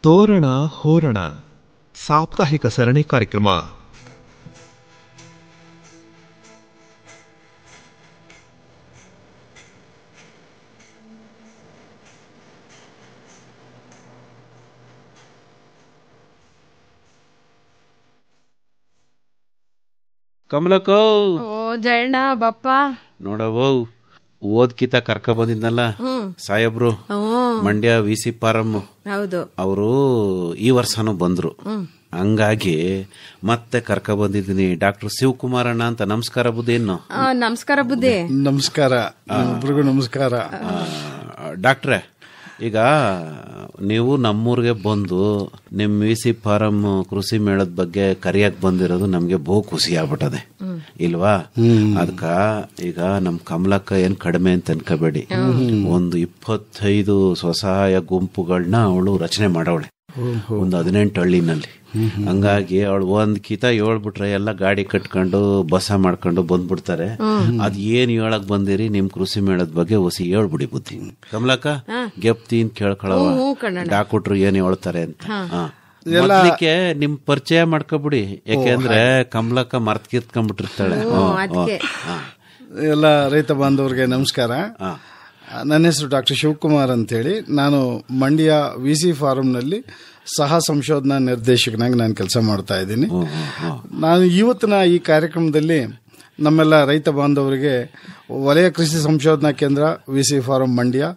ತೋರಣ ಹೋರಣ ಸಾಪ್ತಾಹಿಕ ಸರಣಿ ಕಾರ್ಯಕ್ರಮ. ಕಮಲಕ್ಕೋ ಜಯಣ್ಣ ಬಪ್ಪ ನೋಡವೋ ಓದ್ಕಿತ ಕರ್ಕ ಬಂದಿದ್ನಲ್ಲ ಸಾಹೇಬ್ರು ಮಂಡ್ಯ ವಿಸಿ ಪಾರಮ್ ಅವರು ಈ ವರ್ಷನೂ ಬಂದ್ರು. ಹಂಗಾಗಿ ಮತ್ತೆ ಕರ್ಕ ಬಂದಿದ್ದೀನಿ. ಡಾಕ್ಟರ್ ಶಿವಕುಮಾರಣ್ಣ ಅಂತ. ನಮಸ್ಕಾರ ಬುದ್ಧಿ. ಏನು ನಮಸ್ಕಾರ ಬುದ್ಧಿ. ನಮಸ್ಕಾರ, ಒಬ್ರಿಗೂ ನಮಸ್ಕಾರ. ಡಾಕ್ಟ್ರೆ, ಈಗ ನೀವು ನಮ್ಮೂರಿಗೆ ಬಂದು ನಿಮ್ ವಿಸಿ ಫಾರಂ ಕೃಷಿ ಮೇಳದ ಬಗ್ಗೆ ಕರಿಯಕ್ ಬಂದಿರೋದು ನಮ್ಗೆ ಬಹು ಖುಷಿ ಆಗ್ಬಿಟ್ಟದೆ ಇಲ್ವಾ? ಅದಕ್ಕ ಈಗ ನಮ್ ಕಮಲಕ್ಕ ಏನ್ ಕಡಿಮೆ ಅಂತ ಅನ್ಕೋಬೇಡಿ, ಒಂದು 25 ಸ್ವಸಹಾಯ ಗುಂಪುಗಳನ್ನ ಅವಳು ರಚನೆ ಮಾಡವಳೆ ಒಂದು 18 ಹಳ್ಳಿನಲ್ಲಿ. ಹಂಗಾಗಿ ಅವಳು ಒಂದ್ ಕಿತ ಹೇಳ್ಬಿಟ್ರೆ ಎಲ್ಲ ಗಾಡಿ ಕಟ್ಕೊಂಡು ಬಸ ಮಾಡ್ಕೊಂಡು ಬಂದ್ಬಿಡ್ತಾರೆ. ಅದ್ ಏನ್ ಹೇಳಕ್ ಬಂದಿರಿ ನಿಮ್ ಕೃಷಿ ಮೇಳದ ಬಗ್ಗೆ ಹೊಸಿ ಹೇಳ್ಬಿಡಿ ಬುದ್ಧಿ. ಕಮಲಕ್ಕ ಗೆಪ್ತೀನ್ ಕೇಳ್ಕೊಳವ ಡಾಕ್ಟ್ರು ಏನ್ ಹೇಳ್ತಾರೆ ಅಂತ. ಮೊದ್ಲಿಕ್ಕೆ ನಿಮ್ ಪರಿಚಯ ಮಾಡ್ಕೊಬಿಡಿ, ಯಾಕೆಂದ್ರೆ ಕಮಲಕ್ಕ ಮರ್ತ್ಕಿತ್ಕೊಂಡ್ಬಿಟ್ಟಿರ್ತಾಳೆ. ಎಲ್ಲ ರೈತ ಬಾಂಧವರಿಗೆ ನಮಸ್ಕಾರ. ನನ್ನ ಹೆಸರು ಡಾಕ್ಟರ್ ಶಿವಕುಮಾರ್ ಅಂತೇಳಿ. ನಾನು ಮಂಡ್ಯ ವಿಸಿ ಫಾರಂನಲ್ಲಿ ಸಹ ಸಂಶೋಧನಾ ನಿರ್ದೇಶಕನಾಗಿ ನಾನು ಕೆಲಸ ಮಾಡ್ತಾ ಇದ್ದೀನಿ. ನಾನು ಇವತ್ತಿನ ಈ ಕಾರ್ಯಕ್ರಮದಲ್ಲಿ ನಮ್ಮೆಲ್ಲ ರೈತ ಬಾಂಧವರಿಗೆ ವಲಯ ಕೃಷಿ ಸಂಶೋಧನಾ ಕೇಂದ್ರ ವಿಸಿ ಫಾರಂ ಮಂಡ್ಯ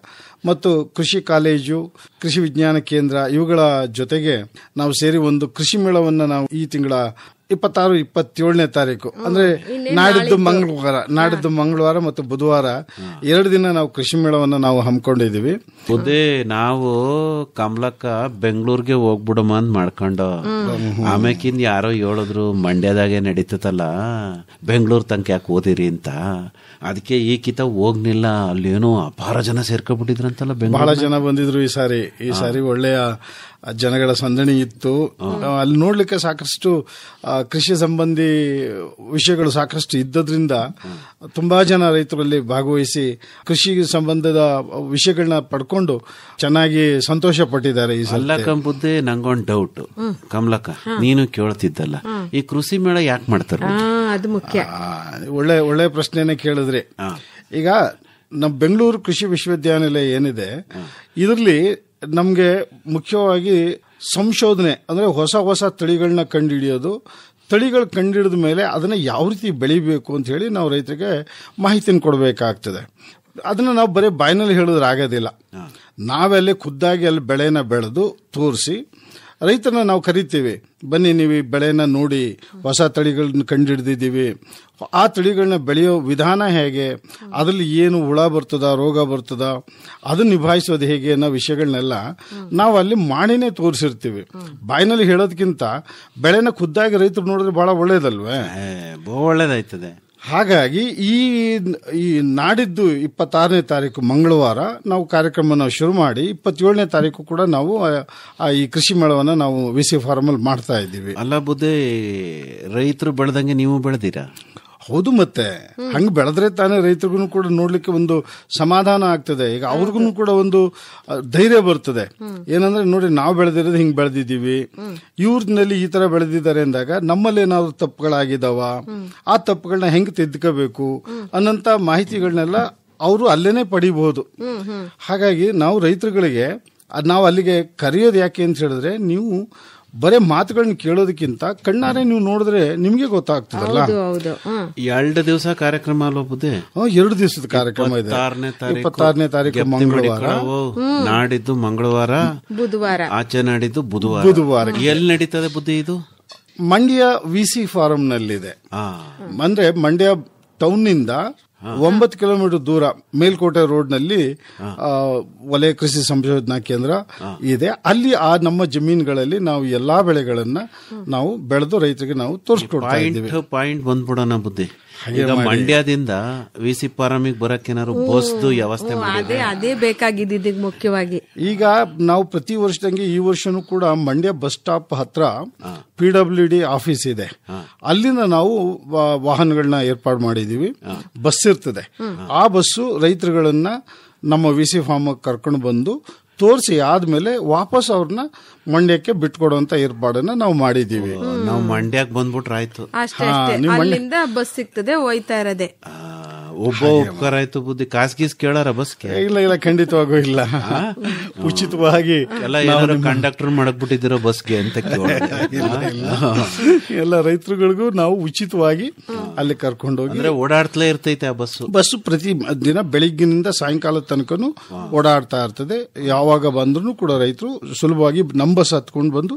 ಮತ್ತು ಕೃಷಿ ಕಾಲೇಜು, ಕೃಷಿ ವಿಜ್ಞಾನ ಕೇಂದ್ರ ಇವುಗಳ ಜೊತೆಗೆ ನಾವು ಸೇರಿ ಒಂದು ಕೃಷಿ ಮೇಳವನ್ನು ನಾವು ಈ ತಿಂಗಳ 26, 27ನೇ ತಾರೀಕು ಅಂದ್ರೆ ನಾಡಿದ್ದು ಮಂಗಳವಾರ ಮತ್ತು ಬುಧವಾರ 2 ದಿನ ನಾವು ಕೃಷಿ ಮೇಳವನ್ನು ನಾವು ಹಮ್ಮಿಕೊಂಡಿದೀವಿ. ಬುದ್ಧಿ, ನಾವು ಕಮಲಕ್ಕ ಬೆಂಗಳೂರಿಗೆ ಹೋಗ್ಬಿಡಮ್ಮ ಅಂತ ಮಾಡ್ಕೊಂಡು ಆಮೇಕಿಂದ ಯಾರೋ ಹೇಳಿದ್ರು ಮಂಡ್ಯದಾಗೆ ನಡೀತದಲ್ಲ, ಬೆಂಗಳೂರು ತನಕ ಯಾಕೆ ಓದಿರಿ ಅಂತ. ಅದಕ್ಕೆ ಈ ಕಿತ ಹೋಗ್ನಿಲ್ಲ. ಅಲ್ಲೇನೋ ಅಪಾರ ಜನ ಸೇರ್ಕೊಬಿಟ್ಟಿದ್ರಂತಲ್ಲ, ಬಹಳ ಜನ ಬಂದಿದ್ರು ಈ ಸಾರಿ ಒಳ್ಳೆಯ ಜನಗಳ ಸಂದಣಿ ಇತ್ತು. ಅಲ್ಲಿ ನೋಡ್ಲಿಕ್ಕೆ ಸಾಕಷ್ಟು ಕೃಷಿ ಸಂಬಂಧಿ ವಿಷಯಗಳು ಸಾಕಷ್ಟು ಇದ್ದದ್ರಿಂದ ತುಂಬಾ ಜನ ರೈತರಲ್ಲಿ ಭಾಗವಹಿಸಿ ಕೃಷಿ ಸಂಬಂಧದ ವಿಷಯಗಳನ್ನ ಪಡ್ಕೊಂಡು ಚೆನ್ನಾಗಿ ಸಂತೋಷ ಪಟ್ಟಿದ್ದಾರೆ. ಈ ಸಲ ಬುದ್ಧಿ, ನಂಗೊಂದು ಡೌಟ್ ಕಮಲಕ್ಕ, ನೀನು ಕೇಳ್ತಿದ್ದಲ್ಲ, ಈ ಕೃಷಿ ಮೇಳ ಯಾಕೆ ಮಾಡ್ತಾರೆ? ಅದು ಮುಖ್ಯ. ಒಳ್ಳೆ ಪ್ರಶ್ನೆನೇ ಕೇಳಿದ್ರಿ. ಈಗ ನಮ್ಮ ಬೆಂಗಳೂರು ಕೃಷಿ ವಿಶ್ವವಿದ್ಯಾನಿಲಯ ಏನಿದೆ, ಇದರಲ್ಲಿ ನಮಗೆ ಮುಖ್ಯವಾಗಿ ಸಂಶೋಧನೆ ಅಂದ್ರೆ ಹೊಸ ತಳಿಗಳನ್ನ ಕಂಡುಹಿಡಿಯೋದು. ತಳಿಗಳು ಕಂಡುಹಿಡಿದ ಮೇಲೆ ಅದನ್ನ ಯಾವ ರೀತಿ ಬೆಳಿಬೇಕು ಅಂತ ಹೇಳಿ ನಾವು ರೈತರಿಗೆ ಮಾಹಿತಿಯನ್ನು ಕೊಡಬೇಕಾಗ್ತದೆ. ಅದನ್ನ ನಾವು ಬರೀ ಬಾಯಿನಲ್ಲಿ ಹೇಳಿದ್ರೆ ಆಗೋದಿಲ್ಲ. ನಾವೆಲ್ಲೇ ಖುದ್ದಾಗಿ ಅಲ್ಲಿ ಬೆಳೆನ ಬೆಳೆದು ತೋರಿಸಿ ರೈತರನ್ನ ನಾವು ಕರಿತೀವಿ, ಬನ್ನಿ ನೀವು ಈ ಬೆಳೆನ ನೋಡಿ, ಹೊಸ ತಳಿಗಳನ್ನ ಕಂಡುಹಿಡಿದಿದ್ದೀವಿ, ಆ ತಳಿಗಳನ್ನ ಬೆಳೆಯೋ ವಿಧಾನ ಹೇಗೆ, ಅದರಲ್ಲಿ ಏನು ಹುಳ ಬರ್ತದ, ರೋಗ ಬರ್ತದ, ಅದನ್ನ ನಿಭಾಯಿಸೋದು ಹೇಗೆ ಅನ್ನೋ ವಿಷಯಗಳನ್ನೆಲ್ಲ ನಾವು ಅಲ್ಲಿ ಮಾಡಿನೇ ತೋರಿಸಿರ್ತೀವಿ. ಬಾಯಿನಲ್ಲಿ ಹೇಳೋದಕ್ಕಿಂತ ಬೆಳೆನ ಖುದ್ದಾಗಿ ರೈತರು ನೋಡಿದ್ರೆ ಬಹಳ ಒಳ್ಳೇದಲ್ವೇ? ಒಳ್ಳೇದಾಯ್ತದೆ. ಹಾಗಾಗಿ ಈ ನಾಡಿದ್ದು 26ನೇ ತಾರೀಕು ಮಂಗಳವಾರ ನಾವು ಕಾರ್ಯಕ್ರಮ ಶುರು ಮಾಡಿ 27ನೇ ತಾರೀಕು ಕೂಡ ನಾವು ಈ ಕೃಷಿ ಮೇಳವನ್ನು ನಾವು ವಿಸಿ ಫಾರಂ ಅಲ್ಲಿ ಮಾಡ್ತಾ ಇದ್ದೀವಿ. ಅಲ್ಲ ಬುದ್ಧಿ, ರೈತರು ಬೆಳೆದಂಗೆ ನೀವು ಬೆಳೆದಿರಾ? ಹೌದು, ಮತ್ತೆ ಹಂಗೆ ಬೆಳೆದ್ರೆ ತಾನೇ ರೈತರಿಗೂ ಕೂಡ ನೋಡ್ಲಿಕ್ಕೆ ಒಂದು ಸಮಾಧಾನ ಆಗ್ತದೆ. ಈಗ ಅವ್ರಿಗೂ ಕೂಡ ಒಂದು ಧೈರ್ಯ ಬರ್ತದೆ. ಏನಂದ್ರೆ ನೋಡಿ, ನಾವು ಬೆಳೆದಿರೋದು ಹಿಂಗ್ ಬೆಳೆದಿದ್ದೀವಿ, ಇವ್ರಲ್ಲಿ ಈ ತರ ಬೆಳೆದಿದ್ದಾರೆ ಅಂದಾಗ ನಮ್ಮಲ್ಲಿ ಏನಾದ್ರು ತಪ್ಪುಗಳಾಗಿದಾವ, ಆ ತಪ್ಪುಗಳನ್ನ ಹೆಂಗ್ ತಿದ್ಕೋಬೇಕು ಅನ್ನಂತ ಮಾಹಿತಿಗಳನ್ನೆಲ್ಲ ಅವರು ಅಲ್ಲೇನೆ ಪಡಿಬಹುದು. ಹಾಗಾಗಿ ನಾವು ರೈತರುಗಳಿಗೆ ನಾವು ಅಲ್ಲಿಗೆ ಕರೆಯೋದು ಯಾಕೆ ಅಂತ ಹೇಳಿದ್ರೆ, ನೀವು ಬರೇ ಮಾತುಗಳನ್ನ ಕೇಳೋದಕ್ಕಿಂತ ಕಣ್ಣಾರೆ ನೀವು ನೋಡಿದ್ರೆ ನಿಮ್ಗೆ ಗೊತ್ತಾಗ್ತದಲ್ಲ. 2 ದಿವಸ ಕಾರ್ಯಕ್ರಮ ಅಲ್ವಾ ಬುದ್ಧಿ? 2 ದಿವಸದ ಕಾರ್ಯಕ್ರಮ ಇದೆ. 26ನೇ ತಾರೀಕು ಮಂಗಳವಾರ, ನಾಡಿದ್ದು ಮಂಗಳವಾರ, ಬುಧವಾರ, ಆಚೆ ನಾಡಿದ್ದು ಬುಧವಾರ. ಎಲ್ಲಿ ನಡೀತದೆ ಬುದ್ಧಿ ಇದು? ಮಂಡ್ಯ ವಿಸಿ ಫಾರಂ ನಲ್ಲಿದೆ. ಅಂದ್ರೆ ಮಂಡ್ಯ ಟೌನ್ ನಿಂದ 9 ಕಿಲೋಮೀಟರ್ ದೂರ ಮೇಲ್ಕೋಟೆ ರೋಡ್ ನಲ್ಲಿ ವಲಯ ಕೃಷಿ ಸಂಶೋಧನಾ ಕೇಂದ್ರ ಇದೆ. ಅಲ್ಲಿ ಆ ನಮ್ಮ ಜಮೀನುಗಳಲ್ಲಿ ನಾವು ಎಲ್ಲಾ ಬೆಳೆಗಳನ್ನ ನಾವು ಬೆಳೆದು ರೈತರಿಗೆ ನಾವು ತೋರಿಸ್ಕೊಡ್ತಾ ಇದ್ದೀವಿ. ಪಾಯಿಂಟ್ ಬಂದ್ಬಿಡೋಣ ಬುದ್ಧಿ. ಈಗ ಮಂಡ್ಯದಿಂದ ವಿಸಿ ಫಾರಮಿಗೆ ಬರಕ್ಕೇನಾದ್ರು ಬಸ್ದು ವ್ಯವಸ್ಥೆ ಮಾಡಿ? ಅದೇ ಬೇಕಾಗಿದ್ದು ಮುಖ್ಯವಾಗಿ. ಈಗ ನಾವು ಪ್ರತಿ ವರ್ಷದಂಗೆ ಈ ವರ್ಷನೂ ಕೂಡ ಮಂಡ್ಯ ಬಸ್ ಸ್ಟಾಪ್ ಹತ್ರ PWD ಆಫೀಸ್ ಇದೆ. ಅಲ್ಲಿಂದ ನಾವು ವಾಹನಗಳನ್ನ ಏರ್ಪಾಡು ಮಾಡಿದೀವಿ. ಬಸ್ ಇರ್ತದೆ. ಆ ಬಸ್ಸು ರೈತರುಗಳನ್ನ ನಮ್ಮ ವಿಸಿ ಫಾರ್ಮ್ ಕರ್ಕೊಂಡು ಬಂದು ತೋರಿಸಿ ಆದ್ಮೇಲೆ ವಾಪಸ್ ಅವ್ರನ್ನ ಮಂಡ್ಯಕ್ಕೆ ಬಿಟ್ಕೊಡುವಂತ ಏರ್ಪಾಡನ್ನ ನಾವು ಮಾಡಿದೀವಿ. ನಾವು ಮಂಡ್ಯಕ್ಕೆ ಬಂದ್ಬಿಟ್ರೆ ಆಯ್ತು. ಅಷ್ಟೇ ಅಲ್ಲಿಂದ ಬಸ್ ಸಿಗ್ತದೆ, ಹೋಯ್ತಾ ಇರೋದೆ. ಒಬ್ಬ ಉಪಕಾರ ಆಯ್ತು ಬುದ್ಧಿ. ಕಾಸ್ ಕೇಳಾರ ಬಸ್ಗೆ? ಇಲ್ಲ ಖಂಡಿತವಾಗೂ ಇಲ್ಲ. ಉಚಿತವಾಗಿ ಎಲ್ಲ ಏನಾದ್ರು ಕಂಡಕ್ಟರ್ ಮಾಡಕ್ಬಿಟ್ಟಿದ್ದೀರೋ ಬಸ್ಗೆ ಅಂತ ಎಲ್ಲ ರೈತರುಗಳಿಗೂ ನಾವು ಉಚಿತವಾಗಿ ಅಲ್ಲಿ ಕರ್ಕೊಂಡೋಗಿ, ಅಂದ್ರೆ ಓಡಾಡ್ತಲೇ ಇರ್ತೈತೆ ಆ ಬಸ್ಸು ಪ್ರತಿ ದಿನ ಬೆಳಿಗ್ಗಿನಿಂದ ಸಾಯಂಕಾಲದ ತನಕನೂ ಓಡಾಡ್ತಾ ಇರ್ತದೆ. ಯಾವಾಗ ಬಂದ್ರು ಕೂಡ ರೈತರು ಸುಲಭವಾಗಿ ನಮ್ಮ ಬಸ್ ಹತ್ಕೊಂಡು ಬಂದು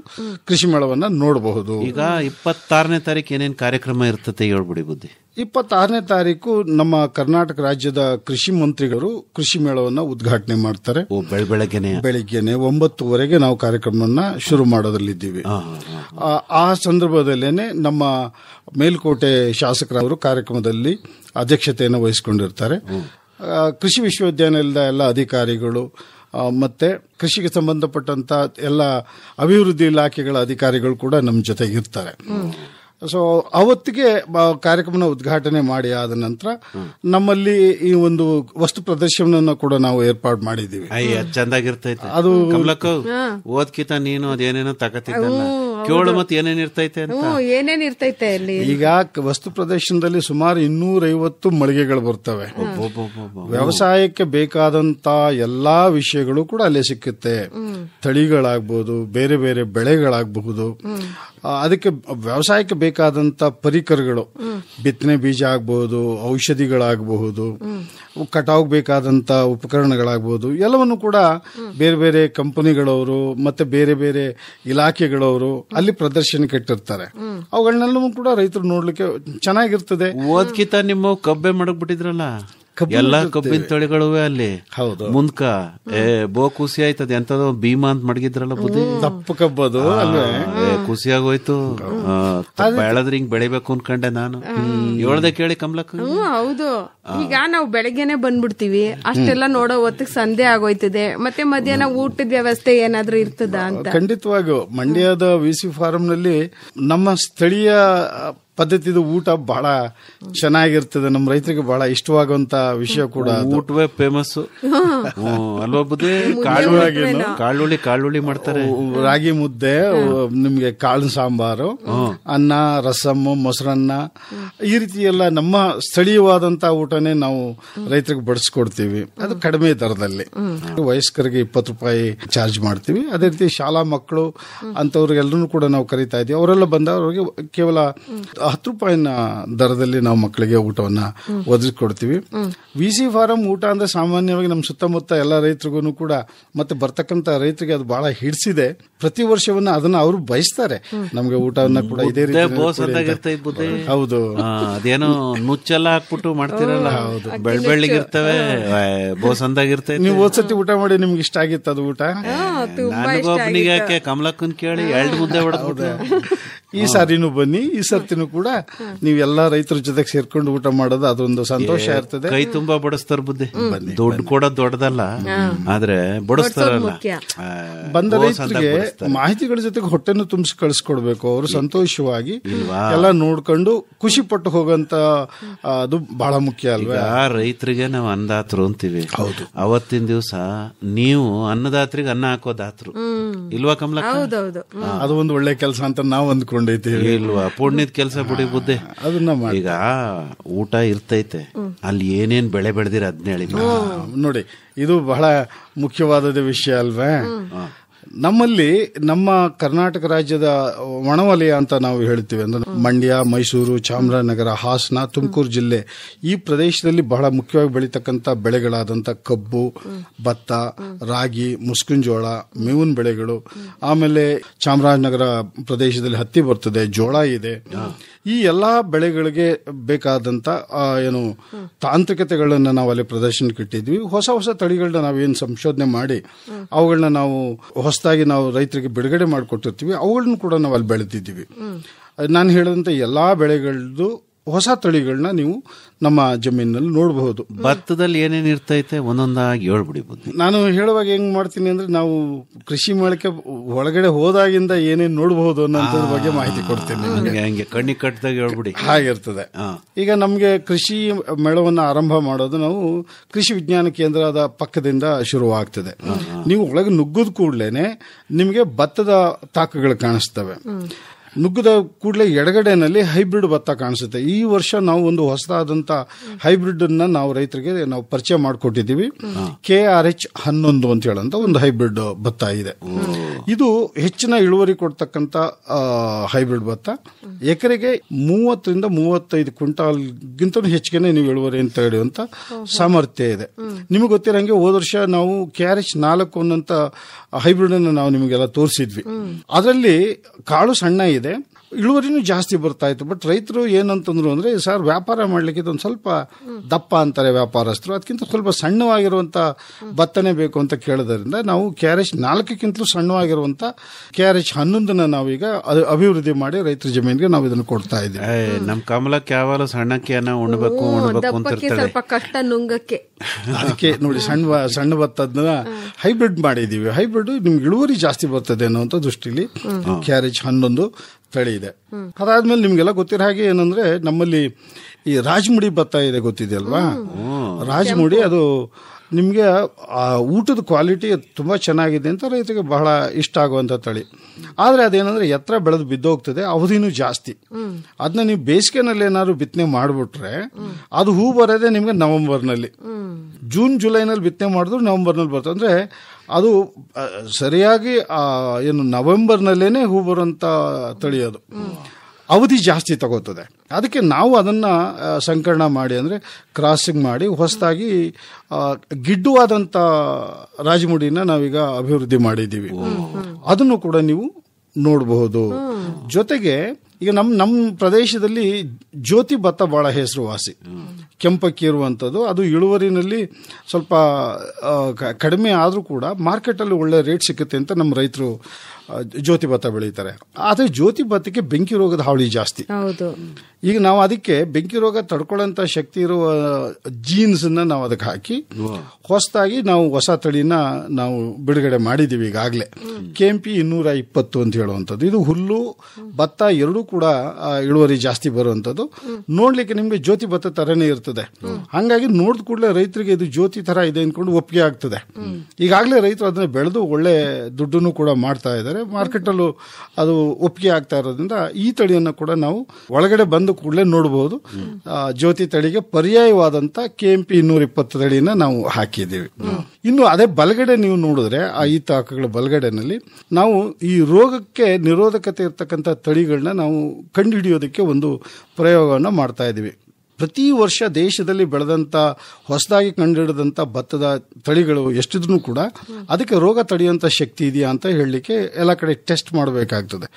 ಕೃಷಿ ಮೇಳವನ್ನ ನೋಡಬಹುದು. ಈಗ 26ನೇ ತಾರೀಕು ಏನೇನ್ ಕಾರ್ಯಕ್ರಮ ಇರ್ತತೆ ಹೇಳ್ಬಿಡಿ ಬುದ್ಧಿ. 26ನೇ ತಾರೀಕು ನಮ್ಮ ಕರ್ನಾಟಕ ರಾಜ್ಯದ ಕೃಷಿ ಮಂತ್ರಿಗಳು ಕೃಷಿ ಮೇಳವನ್ನ ಉದ್ಘಾಟನೆ ಮಾಡ್ತಾರೆ. ಬೆಳಗ್ಗೆನೆ 9:00 ನಾವು ಕಾರ್ಯಕ್ರಮವನ್ನ ಶುರು ಮಾಡೋದ್ರಲ್ಲಿದ್ದೀವಿ. ಆ ಸಂದರ್ಭದಲ್ಲೇನೆ ನಮ್ಮ ಮೇಲ್ಕೋಟೆ ಶಾಸಕರವರು ಕಾರ್ಯಕ್ರಮದಲ್ಲಿ ಅಧ್ಯಕ್ಷತೆಯನ್ನು ವಹಿಸಿಕೊಂಡಿರ್ತಾರೆ. ಕೃಷಿ ವಿಶ್ವವಿದ್ಯಾನಿಲಯದ ಎಲ್ಲ ಅಧಿಕಾರಿಗಳು ಮತ್ತೆ ಕೃಷಿಗೆ ಸಂಬಂಧಪಟ್ಟಂತ ಎಲ್ಲ ಅಭಿವೃದ್ಧಿ ಇಲಾಖೆಗಳ ಅಧಿಕಾರಿಗಳು ಕೂಡ ನಮ್ಮ ಜೊತೆಗಿರ್ತಾರೆ. ಸೊ ಅವತ್ತಿಗೆ ಕಾರ್ಯಕ್ರಮ ಉದ್ಘಾಟನೆ ಮಾಡಿ ಆದ ನಂತರ ನಮ್ಮಲ್ಲಿ ಈ ಒಂದು ವಸ್ತು ಪ್ರದರ್ಶನವನ್ನು ಕೂಡ ನಾವು ಏರ್ಪಾಡು ಮಾಡಿದ್ದೀವಿ. ಚಂದಾಗಿರ್ತೈತೆ ಅದು. ಓದ್ಕಿತ ನೀನು ಅದೇನೇನೋ ತಗತಿದ್ದಲ್ಲ ಕೇಳು ಮತ್ತೆ ಏನೇನ್ ಇರ್ತೈತೆ ಅಂತ. ಏನೇನ್ ಇರ್ತೈತೆ ಅಲ್ಲಿ? ಈಗ ವಸ್ತು ಪ್ರದರ್ಶನದಲ್ಲಿ ಸುಮಾರು 250 ಮಳಿಗೆಗಳು ಬರ್ತವೆ. ವ್ಯವಸಾಯಕ್ಕೆ ಬೇಕಾದಂತ ಎಲ್ಲಾ ವಿಷಯಗಳು ಕೂಡ ಅಲ್ಲೇ ಸಿಕ್ಕುತ್ತೆ. ತಳಿಗಳಾಗ್ಬಹುದು, ಬೇರೆ ಬೇರೆ ಬೆಳೆಗಳಾಗಬಹುದು, ಅದಕ್ಕೆ ವ್ಯವಸಾಯಕ್ಕೆ ಬೇಕಾದಂತ ಪರಿಕರಗಳು, ಬಿತ್ತನೆ ಬೀಜ ಆಗಬಹುದು, ಔಷಧಿಗಳಾಗಬಹುದು, ಕಟಾವ್ ಬೇಕಾದಂತ ಉಪಕರಣಗಳಾಗಬಹುದು, ಎಲ್ಲವನ್ನು ಕೂಡ ಬೇರೆ ಬೇರೆ ಕಂಪನಿಗಳವರು ಮತ್ತೆ ಬೇರೆ ಬೇರೆ ಇಲಾಖೆಗಳವರು ಅಲ್ಲಿ ಪ್ರದರ್ಶನಕ್ಕೆ ಇಟ್ಟಿರ್ತಾರೆ. ಅವುಗಳನ್ನೆಲ್ಲವೂ ಕೂಡ ರೈತರು ನೋಡ್ಲಿಕ್ಕೆ ಚೆನ್ನಾಗಿರ್ತದೆ. ಓದ್ಕಿತ ನಿಮ್ಮ ಕಬ್ಬೆ ಮಾಡಕ್ ಬಿಟ್ಟಿದ್ರಲ್ಲ, ಎಲ್ಲಾ ಕಬ್ಬಿನ ತಳಿಗಳು ಅಲ್ಲಿ. ಹೌದು, ಮುಂದ್ಕ ಬೋ ಖುಷಿ ಆಯ್ತದೆ. ಎಂತದೋ ಭೀಮಾ ಅಂತ ಮಡಗಿದ್ರಲ್ಲ ಬುದ್ಧಿ, ದಪ್ಪ ಕಬ್ಬದು ಖುಷಿಯಾಗೋಯ್ತು. ಬೆಳೆದ್ರೆ ಹಿಂಗ್ ಬೆಳಿಬೇಕು ಅನ್ಕೊಂಡೆ ನಾನು. ಹೇಳ್ದೆ ಕೇಳಿ ಕಮಲಕ್ಕ. ಹೌದು, ಈಗ ನಾವು ಬೆಳಗ್ಗೆನೆ ಬಂದ್ಬಿಡ್ತೀವಿ, ಅಷ್ಟೆಲ್ಲ ನೋಡೋ ಹೊತ್ತಿಗೆ ಸಂಧೆ ಆಗೋಯ್ತದೆ. ಮತ್ತೆ ಮಧ್ಯಾಹ್ನ ಊಟದ ವ್ಯವಸ್ಥೆ ಏನಾದ್ರೂ ಇರ್ತದ ಅಂತ? ಖಂಡಿತವಾಗಿಯೂ ಮಂಡ್ಯದ ವಿಸಿ ಫಾರಂ ನಲ್ಲಿ ನಮ್ಮ ಸ್ಥಳೀಯ ಪದ್ಧತಿದು ಊಟ ಬಹಳ ಚೆನ್ನಾಗಿರ್ತದೆ. ನಮ್ಮ ರೈತರಿಗೆ ಬಹಳ ಇಷ್ಟವಾಗುವಂತ ವಿಷಯ ಕೂಡ. ಊಟವೇ ಫೇಮಸ್ ಅಲ್ವಾ ಬುದ್ಧಿ? ಕಾಳುಳ್ಳಿ ಮಾಡ್ತಾರೆ, ರಾಗಿ ಮುದ್ದೆ, ನಿಮ್ಗೆ ಕಾಳು ಸಾಂಬಾರು, ಅನ್ನ, ರಸಮ್, ಮೊಸರನ್ನ, ಈ ರೀತಿ ಎಲ್ಲ ನಮ್ಮ ಸ್ಥಳೀಯವಾದಂತ ಊಟನೇ ನಾವು ರೈತರಿಗೆ ಬಡಿಸ್ಕೊಡ್ತೀವಿ. ಅದು ಕಡಿಮೆ ದರದಲ್ಲಿ. ವಯಸ್ಕರಿಗೆ 20 ರೂಪಾಯಿ ಚಾರ್ಜ್ ಮಾಡ್ತೀವಿ. ಅದೇ ರೀತಿ ಶಾಲಾ ಮಕ್ಕಳು ಅಂತವ್ರಿಗೆಲ್ಲರೂ ಕೂಡ ನಾವು ಕರೀತಾ ಇದ್ದೀವಿ. ಅವರೆಲ್ಲ ಬಂದವರಿಗೆ ಕೇವಲ 10 ರೂಪಾಯಿನ ದರದಲ್ಲಿ ನಾವು ಮಕ್ಕಳಿಗೆ ಊಟವನ್ನ ಒದಗಿಸ್ಕೊಡ್ತೀವಿ. ವಿಸಿ ಫಾರಂ ಊಟ ಅಂದ್ರೆ ಸಾಮಾನ್ಯವಾಗಿ ನಮ್ಮ ಸುತ್ತಮುತ್ತ ಎಲ್ಲ ರೈತರಿಗೂ ಕೂಡ ಮತ್ತೆ ಬರ್ತಕ್ಕಂತ ರೈತರಿಗೆ ಅದು ಬಹಳ ಹಿಡಿಸಿದೆ. ಪ್ರತಿ ವರ್ಷವನ್ನ ಅದನ್ನ ಅವರು ಬಯಸ್ತಾರೆ. ನಮ್ಗೆ ಊಟವನ್ನ ಕೂಡ ಇದೇ ರೀತಿ. ಹೌದು, ಅದೇನೋ ನುಚ್ಚೆಲ್ಲ ಹಾಕ್ಬಿಟ್ಟು ಮಾಡ್ತಿರಲ್ಲ, ಬೆಳ್ಳಿಗಿರ್ತವೆ, ಬೋಸಂದಾಗಿರ್ತವೆ. ನೀವು ಹೋದ್ಸತಿ ಊಟ ಮಾಡಿ ನಿಮ್ಗೆ ಇಷ್ಟ ಆಗಿತ್ತು ಅದು ಊಟ? ನನಗೊಬ್ಬನಿಗೆ ಯಾಕೆ ಕಮಲಕ್ಕನ್ ಕೇಳಿ 2 ಮುದ್ದೆ ಹೊಡೆದ. ಈ ಸಾರಿನೂ ಬನ್ನಿ, ಈ ಸರ್ತಿನೂ ಕೂಡ ನೀವೆಲ್ಲಾ ರೈತರ ಜೊತೆಗೆ ಸೇರ್ಕೊಂಡು ಊಟ ಮಾಡೋದು ಅದೊಂದು ಸಂತೋಷ ಇರ್ತದೆ. ಕೈ ತುಂಬಾ ಬಡಿಸ್ತಾರ ಬುದ್ಧಿ. ದುಡ್ಡು ಕೊಡೋದು ದೊಡ್ಡದಲ್ಲ, ಆದ್ರೆ ಬಡಿಸ್ತಾರಲ್ಲ. ಬಂದ ರೈತರಿಗೆ ಮಾಹಿತಿಗಳ ಜೊತೆಗೆ ಹೊಟ್ಟೆನ್ನು ತುಂಬಿಸಿ ಕಳಿಸ್ಕೊಡ್ಬೇಕು. ಅವರು ಸಂತೋಷವಾಗಿ ಎಲ್ಲ ನೋಡ್ಕೊಂಡು ಖುಷಿ ಪಟ್ಟು ಹೋಗಂತ ಅದು ಬಹಳ ಮುಖ್ಯ ಅಲ್ವಾ? ರೈತರಿಗೆ ನಾವು ಅನ್ನದಾತರು ಅಂತೀವಿ. ಹೌದು, ಅವತ್ತಿನ ದಿವಸ ನೀವು ಅನ್ನದಾತ್ರಿಗೆ ಅನ್ನ ಹಾಕೋದಾತ್ರು ಇಲ್ವಾ ಕಮಲ? ಅದು ಒಂದು ಒಳ್ಳೆ ಕೆಲಸ ಅಂತ ನಾವು ಅಂದ್ಕೊಂಡಿದ್ದೀವಿ. ಇಲ್ವಾ? ಪುಣ್ಯದ ಕೆಲಸ ಬಿಡಿ ಬುದ್ಧಿ. ಅದನ್ನ ಈಗ ಊಟ ಇರ್ತೈತೆ, ಅಲ್ಲಿ ಏನೇನ್ ಬೆಳೆ ಬೆಳೆದಿರ ಅದನ್ನ ಹೇಳಿ ನೋಡಿ. ಇದು ಬಹಳ ಮುಖ್ಯವಾದ ವಿಷಯ ಅಲ್ವೇ? ನಮ್ಮಲ್ಲಿ ನಮ್ಮ ಕರ್ನಾಟಕ ರಾಜ್ಯದ ಒಣವಲಯ ಅಂತ ನಾವು ಹೇಳ್ತೀವಿ. ಅಂದ್ರೆ ಮಂಡ್ಯ, ಮೈಸೂರು, ಚಾಮರಾಜನಗರ, ಹಾಸನ, ತುಮಕೂರು ಜಿಲ್ಲೆ, ಈ ಪ್ರದೇಶದಲ್ಲಿ ಬಹಳ ಮುಖ್ಯವಾಗಿ ಬೆಳೀತಕ್ಕಂಥ ಬೆಳೆಗಳಾದಂಥ ಕಬ್ಬು, ಭತ್ತ, ರಾಗಿ, ಮುಸ್ಕಿನ ಜೋಳ, ಮೇವಿನ ಬೆಳೆಗಳು. ಆಮೇಲೆ ಚಾಮರಾಜನಗರ ಪ್ರದೇಶದಲ್ಲಿ ಹತ್ತಿ ಬರ್ತದೆ, ಜೋಳ ಇದೆ. ಈ ಎಲ್ಲಾ ಬೆಳೆಗಳಿಗೆ ಬೇಕಾದಂತ ಏನು ತಾಂತ್ರಿಕತೆಗಳನ್ನ ನಾವು ಅಲ್ಲಿ ಪ್ರದರ್ಶನಕ್ಕೆ ಇಟ್ಟಿದ್ವಿ. ಹೊಸ ಹೊಸ ತಳಿಗಳನ್ನ ನಾವೇನು ಸಂಶೋಧನೆ ಮಾಡಿ ಅವುಗಳನ್ನ ನಾವು ಹೊಸದಾಗಿ ನಾವು ರೈತರಿಗೆ ಬಿಡುಗಡೆ ಮಾಡಿಕೊಟ್ಟಿರ್ತೀವಿ. ಅವುಗಳನ್ನ ಕೂಡ ನಾವು ಅಲ್ಲಿ ಬೆಳೆದಿದ್ದೀವಿ. ನಾನು ಹೇಳಿದಂತೆ ಎಲ್ಲಾ ಬೆಳೆಗಳದ್ದು ಹೊಸ ತಳಿಗಳನ್ನ ನೀವು ನಮ್ಮ ಜಮೀನಿನಲ್ಲಿ ನೋಡಬಹುದು. ಭತ್ತದಲ್ಲಿ ಏನೇನು ಇರ್ತೈತೆ ಒಂದೊಂದಾಗಿ ಹೇಳ್ಬಿಡಿ ಬುದ್ಧಿ. ನಾನು ಹೇಳುವಾಗ ಹೆಂಗ್ ಮಾಡ್ತೀನಿ ಅಂದ್ರೆ, ನಾವು ಕೃಷಿ ಮೇಳಕ್ಕೆ ಒಳಗಡೆ ಹೋದಾಗಿಂದ ಏನೇನು ನೋಡಬಹುದು ಅನ್ನೋದ್ರ ಬಗ್ಗೆ ಮಾಹಿತಿ ಕೊಡ್ತೀನಿ. ಹಂಗೆ ಕಣ್ಣಿ ಕಟ್ಟದಾಗ ಹೇಳ್ಬಿಡಿ. ಹಾಗಿರ್ತದೆ. ಈಗ ನಮ್ಗೆ ಕೃಷಿ ಮೇಳವನ್ನು ಆರಂಭ ಮಾಡೋದು ನಾವು ಕೃಷಿ ವಿಜ್ಞಾನ ಕೇಂದ್ರದ ಪಕ್ಕದಿಂದ ಶುರುವಾಗ್ತದೆ. ನೀವು ಒಳಗೆ ನುಗ್ಗದ ಕೂಡ್ಲೇನೆ ನಿಮಗೆ ಭತ್ತದ ತಾಕುಗಳು ಕಾಣಿಸ್ತವೆ. ನುಗ್ಗದ ಕೂಡಲೇ ಎಡಗಡೆನಲ್ಲಿ ಹೈಬ್ರಿಡ್ ಭತ್ತ ಕಾಣಿಸುತ್ತೆ. ಈ ವರ್ಷ ನಾವು ಒಂದು ಹೊಸದಾದಂತ ಹೈಬ್ರಿಡ್ ಅನ್ನ ನಾವು ರೈತರಿಗೆ ನಾವು ಪರಿಚಯ ಮಾಡಿಕೊಟ್ಟಿದ್ದೀವಿ. KRH 11 ಅಂತ ಹೇಳಂತ ಒಂದು ಹೈಬ್ರಿಡ್ ಭತ್ತ ಇದೆ. ಇದು ಹೆಚ್ಚಿನ ಇಳುವರಿ ಕೊಡ್ತಕ್ಕಂತ ಹೈಬ್ರಿಡ್ ಭತ್ತ. ಎಕರೆಗೆ 30 ರಿಂದ 35 ಕ್ವಿಂಟಾಲ್ಗಿಂತ ಹೆಚ್ಚಿಗೆ ನೀವು ಇಳುವರಿ ಅಂತ ಹೇಳುವಂತ ಸಾಮರ್ಥ್ಯ ಇದೆ. ನಿಮಗೆ ಗೊತ್ತಿರಂಗೆ ಹೋದ ವರ್ಷ ನಾವು KRH 4 ಅನ್ನಂತ ಹೈಬ್ರಿಡ್ ಅನ್ನು ನಾವು ನಿಮಗೆಲ್ಲ ತೋರಿಸಿದ್ವಿ. ಅದರಲ್ಲಿ ಕಾಳು ಸಣ್ಣ ಇದೆ, ಇಳುವರಿನೂ ಜಾಸ್ತಿ ಬರ್ತಾ ಇತ್ತು. ಬಟ್ ರೈತರು ಏನಂತಂದ್ರು ಅಂದ್ರೆ, ಸರ್ ವ್ಯಾಪಾರ ಮಾಡ್ಲಿಕ್ಕೆ ಇದೊಂದು ಸ್ವಲ್ಪ ದಪ್ಪ ಅಂತಾರೆ ವ್ಯಾಪಾರಸ್ಥರು, ಅದಕ್ಕಿಂತ ಸ್ವಲ್ಪ ಸಣ್ಣವಾಗಿರುವಂತ ಭತ್ತನೇ ಬೇಕು ಅಂತ ಕೇಳೋದ್ರಿಂದ ನಾವು KRH 4ಕ್ಕಿಂತಲೂ ಸಣ್ಣವಾಗಿರುವಂತ KRH 11 ನಾವೀಗ ಅಭಿವೃದ್ಧಿ ಮಾಡಿ ರೈತರ ಜಮೀನಿಗೆ ನಾವು ಇದನ್ನು ಕೊಡ್ತಾ ಇದ್ದೀವಿ. ನಮ್ ಕಮಲಕ್ಕೆ ಯಾವಾಗಲೂ ಸಣ್ಣಕ್ಕೆ ಉಣ್ಬೇಕು ಸ್ವಲ್ಪ ಕಷ್ಟ ನುಂಗಕ್ಕೆ. ಅದಕ್ಕೆ ನೋಡಿ ಸಣ್ಣ ಭತ್ತದನ್ನ ಹೈಬ್ರಿಡ್ ಮಾಡಿದೀವಿ. ಹೈಬ್ರಿಡ್ ನಿಮ್ಗೆ ಇಳುವರಿ ಜಾಸ್ತಿ ಬರ್ತದೆ ಅನ್ನುವಂತ ದೃಷ್ಟಿಲಿ KRH 11 ತಳಿ ಇದೆ. ಅದಾದ್ಮೇಲೆ ನಿಮ್ಗೆಲ್ಲ ಗೊತ್ತಿರೋ ಹಾಗೆ ಏನಂದ್ರೆ, ನಮ್ಮಲ್ಲಿ ಈ ರಾಜಮುಡಿ ಭತ್ತ ಇದೆ, ಗೊತ್ತಿದೆಯಲ್ವಾ? ರಾಜಮುಡಿ ಅದು ನಿಮ್ಗೆ ಊಟದ ಕ್ವಾಲಿಟಿ ತುಂಬಾ ಚೆನ್ನಾಗಿದೆ ಅಂತ ರೈತರಿಗೆ ಬಹಳ ಇಷ್ಟ ಆಗುವಂತ ತಳಿ. ಆದ್ರೆ ಅದೇನಂದ್ರೆ ಎತ್ತರ ಬೆಳೆದು ಬಿದ್ದೋಗ್ತದೆ, ಅವಧಿನೂ ಜಾಸ್ತಿ. ಅದನ್ನ ನೀವು ಬೇಸಿಗೆನಲ್ಲಿ ಏನಾದ್ರು ಬಿತ್ತನೆ ಮಾಡ್ಬಿಟ್ರೆ ಅದು ಹೂ ಬರೋದೇ ನಿಮ್ಗೆ ನವೆಂಬರ್ನಲ್ಲಿ. ಜೂನ್ ಜುಲೈನಲ್ಲಿ ಬಿತ್ತನೆ ಮಾಡಿದ್ರು ನವೆಂಬರ್ನಲ್ಲಿ ಬರ್ತದೆ. ಅಂದ್ರೆ ಅದು ಸರಿಯಾಗಿ ಏನು ನವೆಂಬರ್ನಲ್ಲೇನೆ ಹೂ ಬರುವಂತ ತಳಿ. ಅದು ಅವಧಿ ಜಾಸ್ತಿ ತಗೋತದೆ. ಅದಕ್ಕೆ ನಾವು ಅದನ್ನ ಸಂಕಲನ ಮಾಡಿ ಅಂದ್ರೆ ಕ್ರಾಸಿಂಗ್ ಮಾಡಿ ಹೊಸದಾಗಿ ಗಿಡ್ಡುವಾದಂತ ರಾಜಮುಡಿನ ನಾವೀಗ ಅಭಿವೃದ್ಧಿ ಮಾಡಿದ್ದೀವಿ. ಅದನ್ನು ಕೂಡ ನೀವು ನೋಡಬಹುದು. ಜೊತೆಗೆ ಈಗ ನಮ್ಮ ಪ್ರದೇಶದಲ್ಲಿ ಜ್ಯೋತಿ ಭತ್ತ ಬಹಳ ಹೆಸರುವಾಸಿ, ಕೆಂಪಕ್ಕಿ ಇರುವಂಥದ್ದು. ಅದು ಇಳುವರಿನಲ್ಲಿ ಸ್ವಲ್ಪ ಕಡಿಮೆ ಆದರೂ ಕೂಡ ಮಾರ್ಕೆಟಲ್ಲಿ ಒಳ್ಳೆ ರೇಟ್ ಸಿಗುತ್ತೆ ಅಂತ ನಮ್ಮ ರೈತರು ಜ್ಯೋತಿ ಭತ್ತ ಬೆಳೀತಾರೆ. ಆದರೆ ಜ್ಯೋತಿ ಭತ್ತಕ್ಕೆ ಬೆಂಕಿ ರೋಗದ ಹಾವಳಿ ಜಾಸ್ತಿ. ಈಗ ನಾವು ಅದಕ್ಕೆ ಬೆಂಕಿ ರೋಗ ತಡ್ಕೊಳ್ಳೋಂಥ ಶಕ್ತಿ ಇರುವ ಜೀನ್ಸ್ ನಾವು ಅದಕ್ಕೆ ಹಾಕಿ ಹೊಸದಾಗಿ ನಾವು ಹೊಸ ತಳಿನ ನಾವು ಬಿಡುಗಡೆ ಮಾಡಿದ್ದೀವಿ ಈಗಾಗಲೇ. KMP 220 ಅಂತ ಹೇಳುವಂಥದ್ದು. ಇದು ಹುಲ್ಲು ಭತ್ತ ಎರಡೂ ಕೂಡ ಇಳುವರಿ ಜಾಸ್ತಿ ಬರುವಂಥದ್ದು. ನೋಡ್ಲಿಕ್ಕೆ ನಿಮ್ಗೆ ಜ್ಯೋತಿ ಭತ್ತ ತರನೇ ಇರ್ತದೆ. ಹಂಗಾಗಿ ನೋಡಿದ ಕೂಡಲೇ ರೈತರಿಗೆ ಇದು ಜ್ಯೋತಿ ತರ ಇದೆ ಅನ್ಕೊಂಡು ಒಪ್ಪಿಗೆ ಆಗ್ತದೆ. ಈಗಾಗಲೇ ರೈತರು ಅದನ್ನ ಬೆಳೆದು ಒಳ್ಳೆ ದುಡ್ಡನ್ನು ಕೂಡ ಮಾಡ್ತಾ ಇದ್ದಾರೆ. ಮಾರ್ಕೆಟ್ ಅಲ್ಲೂ ಅದು ಒಪ್ಪಿಗೆ ಆಗ್ತಾ ಇರೋದ್ರಿಂದ ಈ ತಳಿಯನ್ನು ಕೂಡ ನಾವು ಒಳಗಡೆ ಬಂದ ಕೂಡಲೇ ನೋಡಬಹುದು. ಜ್ಯೋತಿ ತಳಿಗೆ ಪರ್ಯಾಯವಾದಂತ KMP 220 ತಳಿನ ನಾವು ಹಾಕಿದ್ದೀವಿ. ಇನ್ನು ಅದೇ ಬಲಗಡೆ ನೀವು ನೋಡಿದ್ರೆ ಈ ತಾಕಗಳ ಬಲಗಡೆನಲ್ಲಿ ನಾವು ಈ ರೋಗಕ್ಕೆ ನಿರೋಧಕತೆ ಇರ್ತಕ್ಕಂಥ ತಳಿಗಳನ್ನ ನಾವು ಕಂಡುಹಿಡಿಯೋದಕ್ಕೆ ಒಂದು ಪ್ರಯೋಗವನ್ನು ಮಾಡ್ತಾ ಇದ್ದೀವಿ. ಪ್ರತಿ ವರ್ಷ ದೇಶದಲ್ಲಿ ಬೆಳೆದಂತ ಹೊಸದಾಗಿ ಕಂಡುಹಿಡಿದಂತ ಭತ್ತದ ತಳಿಗಳು ಎಷ್ಟಿದ್ರೂ ಕೂಡ ಅದಕ್ಕೆ ರೋಗ ತಡೆಯುವಂತ ಶಕ್ತಿ ಇದೆಯಾ ಅಂತ ಹೇಳಲಿಕ್ಕೆ ಎಲ್ಲ ಕಡೆ ಟೆಸ್ಟ್ ಮಾಡಬೇಕಾಗ್ತದೆ.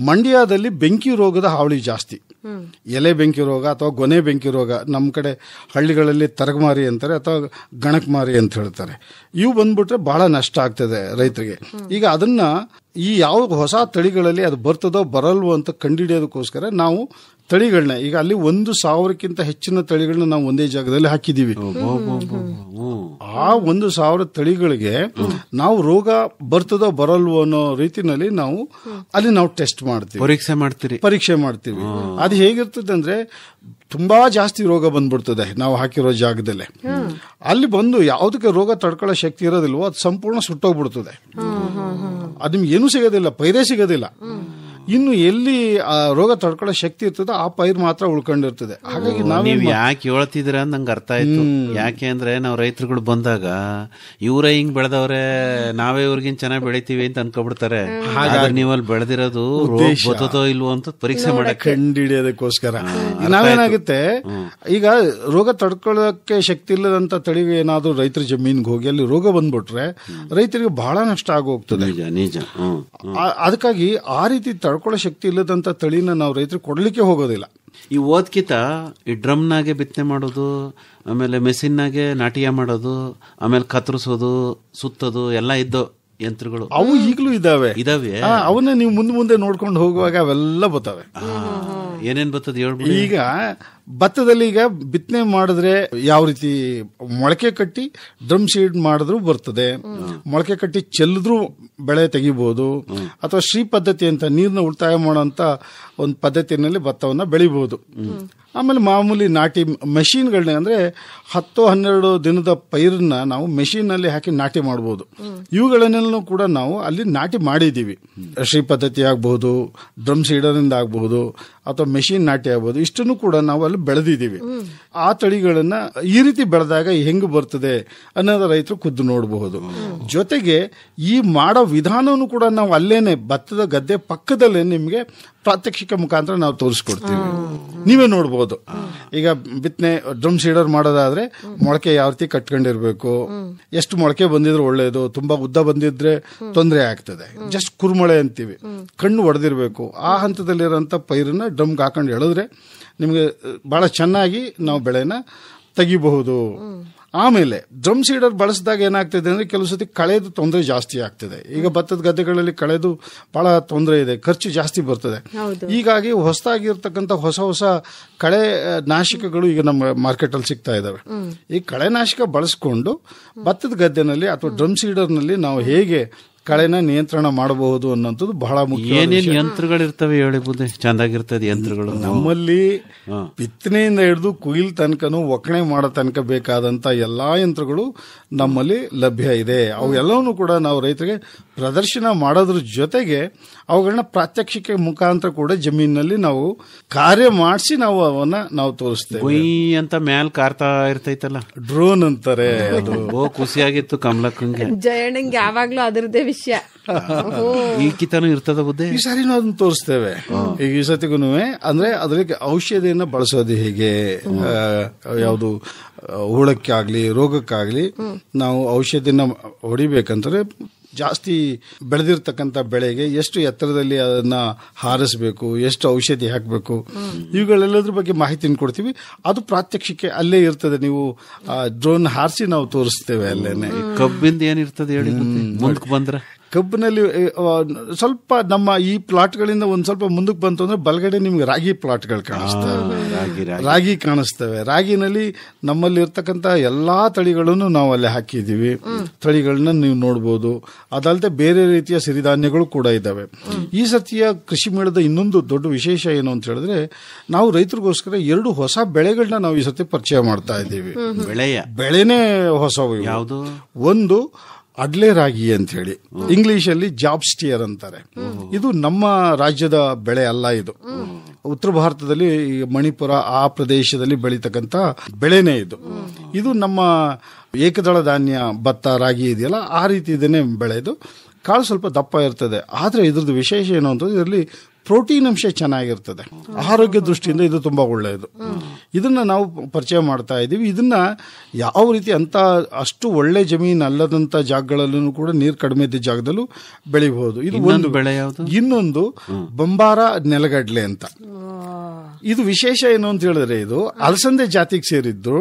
ಮಂಡ್ಯದಲ್ಲಿ ಬೆಂಕಿ ರೋಗದ ಹಾವಳಿ ಜಾಸ್ತಿ. ಎಲೆ ಬೆಂಕಿ ರೋಗ ಅಥವಾ ಗೊನೆ ಬೆಂಕಿ ರೋಗ, ನಮ್ಮ ಕಡೆ ಹಳ್ಳಿಗಳಲ್ಲಿ ತರಗಮಾರಿ ಅಂತಾರೆ ಅಥವಾ ಗಣಕಮಾರಿ ಅಂತ ಹೇಳ್ತಾರೆ. ಇವು ಬಂದ್ಬಿಟ್ರೆ ಬಹಳ ನಷ್ಟ ಆಗ್ತದೆ ರೈತರಿಗೆ. ಈಗ ಅದನ್ನ ಈ ಯಾವ ಹೊಸ ತಳಿಗಳಲ್ಲಿ ಅದು ಬರ್ತದೋ ಬರಲ್ವೋ ಅಂತ ಕಂಡುಹಿಡಿಯೋದಕ್ಕೋಸ್ಕರ ನಾವು ತಳಿಗಳನ್ನ ಈಗ ಅಲ್ಲಿ 1,000ಕ್ಕಿಂತ ಹೆಚ್ಚಿನ ತಳಿಗಳನ್ನ ನಾವು ಒಂದೇ ಜಾಗದಲ್ಲಿ ಹಾಕಿದೀವಿ. ಆ 1,000 ತಳಿಗಳಿಗೆ ನಾವು ರೋಗ ಬರ್ತದೋ ಬರಲ್ವೋ ಅನ್ನೋ ರೀತಿನಲ್ಲಿ ನಾವು ಅಲ್ಲಿ ನಾವು ಟೆಸ್ಟ್ ಮಾಡ್ತೀವಿ, ಪರೀಕ್ಷೆ ಮಾಡ್ತೀವಿ. ಅದು ಹೇಗಿರ್ತದೆ ಅಂದ್ರೆ ತುಂಬಾ ಜಾಸ್ತಿ ರೋಗ ಬಂದ್ಬಿಡ್ತದೆ ನಾವು ಹಾಕಿರೋ ಜಾಗದಲ್ಲೇ. ಅಲ್ಲಿ ಬಂದು ಯಾವುದಕ್ಕೆ ರೋಗ ತಡ್ಕೊಳ್ಳೋ ಶಕ್ತಿ ಇರೋದಿಲ್ವೋ ಅದು ಸಂಪೂರ್ಣ ಸುಟ್ಟೋಗ್ಬಿಡ್ತದೆ. ಅದು ನಿಮ್ಗೆ ಏನೂ ಸಿಗೋದಿಲ್ಲ, ಪೈರೇ ಸಿಗೋದಿಲ್ಲ. ಇನ್ನು ಎಲ್ಲಿ ಆ ರೋಗ ತಡ್ಕೊಳ್ಳೋ ಶಕ್ತಿ ಇರ್ತದೆ ಆ ಪೈರ್ ಮಾತ್ರ ಉಳ್ಕೊಂಡಿರ್ತದೆ. ಹಾಗಾಗಿ ನೀವು ಯಾಕೆ ಹೇಳ್ತಿದ್ರ ಅಂತ ನಂಗೆ ಅರ್ಥ ಆಯ್ತು. ಯಾಕೆ ಅಂದ್ರೆ ನಾವು ರೈತರುಗಳು ಬಂದಾಗ ಇವರೇ ಹಿಂಗ್ ಬೆಳೆದವ್ರೆ, ನಾವೇ ಇವ್ರಿಗಿನ್ ಚೆನ್ನಾಗಿ ಬೆಳಿತೀವಿ ಅಂತ ಅನ್ಕೊಬಿಡ್ತಾರೆ. ನೀವಲ್ಲಿ ಬೆಳೆದಿರೋದು ಬರ್ತದೋ ಇಲ್ವೋ ಅಂತ ಪರೀಕ್ಷೆ ಮಾಡಕ್ಕೆ ಕಂಡುಹಿಡಿಯೋದಕ್ಕೋಸ್ಕರ ನಾವೇನಾಗುತ್ತೆ, ಈಗ ರೋಗ ತಡ್ಕೊಳ್ಳೋಕೆ ಶಕ್ತಿ ಇಲ್ಲದಂತ ತಳಿಗೆ ಏನಾದ್ರು ರೈತರ ಜಮೀನ್ಗೆ ಹೋಗಿ ಅಲ್ಲಿ ರೋಗ ಬಂದ್ಬಿಟ್ರೆ ರೈತರಿಗೆ ಬಹಳ ನಷ್ಟ ಆಗೋಗ್ತದೆ. ನಿಜ. ಅದಕ್ಕಾಗಿ ಆ ರೀತಿ ತಡ್ಕೊಳ್ಳೋ ಶಕ್ತಿ ಇಲ್ಲದಂತ ತಳಿನ ನಾವು ರೈತರಿಗೆ ಕೊಡ್ಲಿಕ್ಕೆ ಹೋಗೋದಿಲ್ಲ. ಈ ಓದ್ಕಿತ ಈ ಡ್ರಮ್ನಾಗೆ ಬಿತ್ತನೆ ಮಾಡೋದು, ಆಮೇಲೆ ಮೆಷಿನ್ನಾಗೆ ನಾಟಿಯ ಮಾಡೋದು, ಆಮೇಲೆ ಕತ್ತರಿಸೋದು, ಸುತ್ತೋದು ಎಲ್ಲ ಇದ್ದು ಯಂತ್ರಗಳು ಅವು ಈಗಲೂ ಇದಾವೆ. ಅವನ್ನ ನೀವು ಮುಂದೆ ನೋಡ್ಕೊಂಡು ಹೋಗುವಾಗ ಅವೆಲ್ಲ ಬರ್ತವೆ. ಏನೇನ್ ಬರ್ತದೆ ಹೇಳ್ಬಿಡಿ. ಈಗ ಭತ್ತದಲ್ಲಿ ಈಗ ಬಿತ್ತನೆ ಮಾಡಿದ್ರೆ ಯಾವ ರೀತಿ ಮೊಳಕೆ ಕಟ್ಟಿ ಡ್ರಮ್ ಸೀಡ್ ಮಾಡಿದ್ರು ಬರ್ತದೆ, ಮೊಳಕೆ ಕಟ್ಟಿ ಚೆಲ್ಲಿದ್ರು ಬೆಳೆ ತೆಗಿಬಹುದು, ಅಥವಾ ಶ್ರೀ ಪದ್ಧತಿ ಅಂತ ನೀರ್ನ ಉಳಿತಾಯ ಮಾಡುವಂತ ಒಂದು ಪದ್ಧತಿಯಲ್ಲಿ ಭತ್ತವನ್ನ ಬೆಳಿಬಹುದು. ಆಮೇಲೆ ಮಾಮೂಲಿ ನಾಟಿ ಮೆಷಿನ್ಗಳನ್ನ ಅಂದ್ರೆ 10-12 ದಿನದ ಪೈರನ್ನ ನಾವು ಮೆಷಿನ್ ಅಲ್ಲಿ ಹಾಕಿ ನಾಟಿ ಮಾಡಬಹುದು. ಇವುಗಳನ್ನೆಲ್ಲ ಕೂಡ ನಾವು ಅಲ್ಲಿ ನಾಟಿ ಮಾಡಿದೀವಿ. ಶ್ರೀ ಪದ್ಧತಿ ಆಗಬಹುದು, ಡ್ರಮ್ ಸೀಡರ್ ಇಂದ ಆಗಬಹುದು, ಅಥವಾ ಮೆಷಿನ್ ನಾಟಿ ಆಗಬಹುದು. ಇಷ್ಟನ್ನು ಕೂಡ ನಾವು ಅಲ್ಲಿ ಬೆಳೆದಿದ್ದೀವಿ. ಆ ತಳಿಗಳನ್ನ ಈ ರೀತಿ ಬೆಳೆದಾಗ ಹೆಂಗ್ ಬರ್ತದೆ ಅನ್ನೋದು ರೈತರು ಖುದ್ದು ನೋಡಬಹುದು. ಜೊತೆಗೆ ಈ ಮಾಡೋ ವಿಧಾನವನ್ನು ಕೂಡ ನಾವು ಅಲ್ಲೇನೆ ಭತ್ತದ ಗದ್ದೆ ಪಕ್ಕದಲ್ಲೇ ನಿಮ್ಗೆ ಪ್ರಾತ್ಯಕ್ಷಿಕ ಮುಖಾಂತರ ನಾವು ತೋರಿಸ್ಕೊಡ್ತೀವಿ. ನೀವೇ ನೋಡ್ಬೋದು. ಈಗ ಬಿತ್ತನೆ ಡ್ರಮ್ ಸೀಡರ್ ಮಾಡೋದಾದ್ರೆ ಮೊಳಕೆ ಯಾವ ರೀತಿ ಕಟ್ಕೊಂಡಿರ್ಬೇಕು, ಎಷ್ಟು ಮೊಳಕೆ ಬಂದಿದ್ರೆ ಒಳ್ಳೇದು, ತುಂಬಾ ಉದ್ದ ಬಂದಿದ್ರೆ ತೊಂದರೆ ಆಗ್ತದೆ, ಜಸ್ಟ್ ಕುರುಮಳೆ ಅಂತೀವಿ, ಕಣ್ಣು ಒಡೆದಿರ್ಬೇಕು. ಆ ಹಂತದಲ್ಲಿರೋಂಥ ಪೈರನ್ನ ಡ್ರಮ್ಗೆ ಹಾಕೊಂಡು ಎಳೆದ್ರೆ ನಿಮಗೆ ಬಹಳ ಚೆನ್ನಾಗಿ ನಾವು ಬೆಳೆನ ತೆಗಿಬಹುದು. ಆಮೇಲೆ ಡ್ರಮ್ ಸೀಡರ್ ಬಳಸಿದಾಗ ಏನಾಗ್ತದೆ ಅಂದ್ರೆ ಕೆಲವು ಸತಿ ಕಳೆದು ತೊಂದರೆ ಜಾಸ್ತಿ ಆಗ್ತದೆ. ಈಗ ಭತ್ತದ ಗದ್ದೆಗಳಲ್ಲಿ ಕಳೆದು ಬಹಳ ತೊಂದರೆ ಇದೆ, ಖರ್ಚು ಜಾಸ್ತಿ ಬರ್ತದೆ. ಹೀಗಾಗಿ ಹೊಸದಾಗಿರ್ತಕ್ಕಂಥ ಹೊಸ ಕಳೆ ನಾಶಕಗಳು ಈಗ ನಮ್ಮ ಮಾರ್ಕೆಟ್ ಅಲ್ಲಿ ಸಿಗ್ತಾ ಇದಾವೆ. ಈ ಕಳೆ ನಾಶಕ ಬಳಸ್ಕೊಂಡು ಭತ್ತದ ಗದ್ದೆನಲ್ಲಿ ಅಥವಾ ಡ್ರಮ್ ಸೀಡರ್ ನಲ್ಲಿ ನಾವು ಹೇಗೆ ಕಳೆನ ನಿಯಂತ್ರಣ ಮಾಡಬಹುದು ಅನ್ನೋಂಥದ್ದು ಬಹಳ ಮುಖ್ಯ. ಏನೇನು ಯಂತ್ರಗಳಿರ್ತವೆ ಹೇಳಿ ಬುದ್ಧಿ? ಚಂದಾಗಿರ್ತದೆ ಯಂತ್ರಗಳು ನಮ್ಮಲ್ಲಿ. ಬಿತ್ತನೆಯಿಂದ ಹಿಡಿದು ಕುಯಿಲ್ ತನಕನು ಒಕ್ಕಣೆ ಮಾಡೋ ತನಕ ಬೇಕಾದಂತ ಎಲ್ಲಾ ಯಂತ್ರಗಳು ನಮ್ಮಲ್ಲಿ ಲಭ್ಯ ಇದೆ. ಅವೆಲ್ಲವನ್ನೂ ಕೂಡ ನಾವು ರೈತರಿಗೆ ಪ್ರದರ್ಶನ ಮಾಡೋದ್ರ ಜೊತೆಗೆ ಅವುಗಳನ್ನ ಪ್ರಾತ್ಯಕ್ಷಿಕೆ ಮುಖಾಂತರ ಕೂಡ ಜಮೀನಿನಲ್ಲಿ ನಾವು ಕಾರ್ಯ ಮಾಡಿಸಿ ನಾವು ತೋರಿಸ್ತೇವೆ. ಅಂತ ಮ್ಯಾಲ್ ಕಾರ್ತಾ ಇರ್ತೈತಲ್ಲ, ಡ್ರೋನ್ ಅಂತಾರೆ. ಅದು ಖುಷಿಯಾಗಿತ್ತು ಕಮಲಕ್ಕಂಗೆ. ಜಯಣ್ಣಂಗೆ ಯಾವಾಗ್ಲೂ ಅದರದೇ ವಿಷಯ. ಈ ಕಿತನೂ ಇರ್ತದ ಬುದ್ಧಿ. ಈ ಸಾರಿ ನಾವು ಅದನ್ನ ತೋರಿಸ್ತೇವೆ. ಈಗ ಈ ಸತಿಗೂ ಅಂದ್ರೆ ಅದ್ರಲ್ಲಿ ಔಷಧಿಯನ್ನ ಬಳಸೋದು ಹೇಗೆ, ಯಾವುದು ಹುಳಕ್ಕಾಗ್ಲಿ ರೋಗಕ್ಕಾಗ್ಲಿ ನಾವು ಔಷಧಿನ ಹೊಡಿಬೇಕಂದ್ರೆ ಜಾಸ್ತಿ ಬೆಳೆದಿರ್ತಕ್ಕಂಥ ಬೆಳೆಗೆ ಎಷ್ಟು ಎತ್ತರದಲ್ಲಿ ಅದನ್ನ ಹಾರಿಸಬೇಕು, ಎಷ್ಟು ಔಷಧಿ ಹಾಕಬೇಕು, ಇವುಗಳೆಲ್ಲದ್ರ ಬಗ್ಗೆ ಮಾಹಿತಿನ ಕೊಡ್ತೀವಿ. ಅದು ಪ್ರಾತ್ಯಕ್ಷಿಕೆ ಅಲ್ಲೇ ಇರ್ತದೆ. ನೀವು ಡ್ರೋನ್ ಹಾರಿಸಿ ನಾವು ತೋರಿಸ್ತೇವೆ ಅಲ್ಲೇನೆ. ಕಬ್ಬಿಂದ ಏನಿರ್ತದೆ ಹೇಳಿ ಮುಂದಕ್ಕೆ ಬಂದ್ರೆ? ಕಬ್ಬಿನಲ್ಲಿ ಸ್ವಲ್ಪ ನಮ್ಮ ಈ ಪ್ಲಾಟ್ಗಳಿಂದ ಒಂದ್ ಸ್ವಲ್ಪ ಮುಂದಕ್ಕೆ ಬಂತು ಅಂದ್ರೆ ಬಲಗಡೆ ನಿಮ್ಗೆ ರಾಗಿ ಪ್ಲಾಟ್ಗಳು ಕಾಣಿಸ್ತವೆ, ರಾಗಿ ಕಾಣಿಸ್ತವೆ. ರಾಗಿನಲ್ಲಿ ನಮ್ಮಲ್ಲಿ ಇರ್ತಕ್ಕಂಥ ಎಲ್ಲಾ ತಳಿಗಳನ್ನು ನಾವು ಅಲ್ಲಿ ಹಾಕಿದೀವಿ. ತಳಿಗಳನ್ನ ನೀವು ನೋಡ್ಬೋದು. ಅದಲ್ಲದೆ ಬೇರೆ ರೀತಿಯ ಸಿರಿಧಾನ್ಯಗಳು ಕೂಡ ಇದ್ದಾವೆ. ಈ ಸತಿಯ ಕೃಷಿ ಮೇಳದ ಇನ್ನೊಂದು ದೊಡ್ಡ ವಿಶೇಷ ಏನು ಅಂತ ಹೇಳಿದ್ರೆ, ನಾವು ರೈತರಿಗೋಸ್ಕರ 2 ಹೊಸ ಬೆಳೆಗಳನ್ನ ನಾವು ಈ ಸತಿ ಪರಿಚಯ ಮಾಡ್ತಾ ಇದ್ದೀವಿ. ಬೆಳೆನೇ ಹೊಸವು. ಯಾವುದು? ಒಂದು ಅಡ್ಲೆ ರಾಗಿ ಅಂತ ಹೇಳಿ, ಇಂಗ್ಲಿಷ್ ಅಲ್ಲಿ ಜಾಬ್ ಸ್ಟಿಯರ್ ಅಂತಾರೆ. ಇದು ನಮ್ಮ ರಾಜ್ಯದ ಬೆಳೆ ಅಲ್ಲ. ಇದು ಉತ್ತರ ಭಾರತದಲ್ಲಿ ಮಣಿಪುರ ಆ ಪ್ರದೇಶದಲ್ಲಿ ಬೆಳೀತಕ್ಕಂತ ಬೆಳೆನೇ ಇದು. ಇದು ನಮ್ಮ ಏಕದಳ ಧಾನ್ಯ ಭತ್ತ ರಾಗಿ ಇದೆಯಲ್ಲ ಆ ರೀತಿ ಇದನ್ನೇ ಬೆಳೆದು ಕಾಳು ಸ್ವಲ್ಪ ದಪ್ಪ ಇರ್ತದೆ. ಆದ್ರೆ ಇದ್ರದ್ದು ವಿಶೇಷ ಏನು ಅಂತಂದ್ರೆ ಇದರಲ್ಲಿ ಪ್ರೋಟೀನ್ ಅಂಶ ಚೆನ್ನಾಗಿರ್ತದೆ. ಆರೋಗ್ಯ ದೃಷ್ಟಿಯಿಂದ ಇದು ತುಂಬಾ ಒಳ್ಳೆಯದು. ಇದನ್ನ ನಾವು ಪರಿಚಯ ಮಾಡ್ತಾ ಇದ್ದೀವಿ. ಇದನ್ನ ಯಾವ ರೀತಿ ಅಂತ ಅಷ್ಟು ಒಳ್ಳೆ ಜಮೀನು ಅಲ್ಲದಂತ ಜಾಗಗಳಲ್ಲೂ ಕೂಡ ನೀರು ಕಡಿಮೆ ಇದ್ದ ಜಾಗದಲ್ಲೂ ಬೆಳಿಬಹುದು. ಇದು ಒಂದು ಬೆಳೆ. ಇನ್ನೊಂದು ಬಂಬಾರ ನೆಲಗಡ್ಲೆ ಅಂತ. ಇದು ವಿಶೇಷ ಏನು ಅಂತ ಹೇಳಿದ್ರೆ, ಇದು ಅಲಸಂದೆ ಜಾತಿಗೆ ಸೇರಿದ್ದು.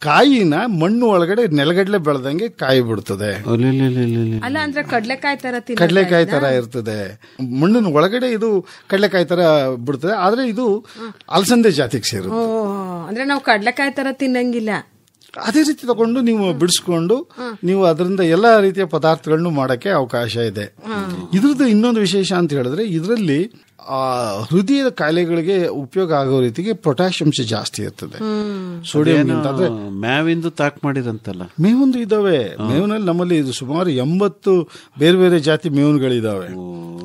ಕಾಯಿನ ಮಣ್ಣು ಒಳಗಡೆ ನೆಲಗಡ್ಲೆ ಬೆಳೆದಂಗೆ ಕಾಯಿ ಬಿಡ್ತದೆ. ಅಲ್ಲ ಅಂದ್ರೆ ಕಡ್ಲೆಕಾಯಿ ತರ ಇರ್ತದೆ. ಮಣ್ಣಿನ ಒಳಗಡೆ ಇದು ಕಡ್ಲೆಕಾಯಿ ತರ ಬಿಡ್ತದೆ. ಆದ್ರೆ ಇದು ಅಲಸಂದೆ ಜಾತಿಗೆ ಸೇರುತ್ತೆ. ಅಂದ್ರೆ ನಾವು ಕಡ್ಲೆಕಾಯಿ ತರ ತಿನ್ನಂಗಿಲ್ಲ. ಅದೇ ರೀತಿ ತಗೊಂಡು ನೀವು ಬಿಡಿಸ್ಕೊಂಡು ನೀವು ಅದರಿಂದ ಎಲ್ಲಾ ರೀತಿಯ ಪದಾರ್ಥಗಳನ್ನು ಮಾಡಕ್ಕೆ ಅವಕಾಶ ಇದೆ. ಇದ್ರದ್ದು ಇನ್ನೊಂದು ವಿಶೇಷ ಅಂತ ಹೇಳಿದ್ರೆ, ಇದರಲ್ಲಿ ಹೃದಯದ ಕಾಯಿಲೆಗಳಿಗೆ ಉಪಯೋಗ ಆಗೋ ರೀತಿಗೆ ಪೊಟ್ಯಾಷಿಯಂ ಜಾಸ್ತಿ ಇರ್ತದೆ. ಸೋಡಿಯಂ ಅಂತಂದ್ರೆ ಮೇವಿಂದು ತಾಕ್ ಮಾಡಿರಂತಲ್ಲ. ಮೇವೊಂದು ಇದಾವೆ. ಮೇವಿನಲ್ಲಿ ನಮ್ಮಲ್ಲಿ ಸುಮಾರು 80 ಬೇರೆ ಬೇರೆ ಜಾತಿ ಮೇವುಗಳಿದಾವೆ.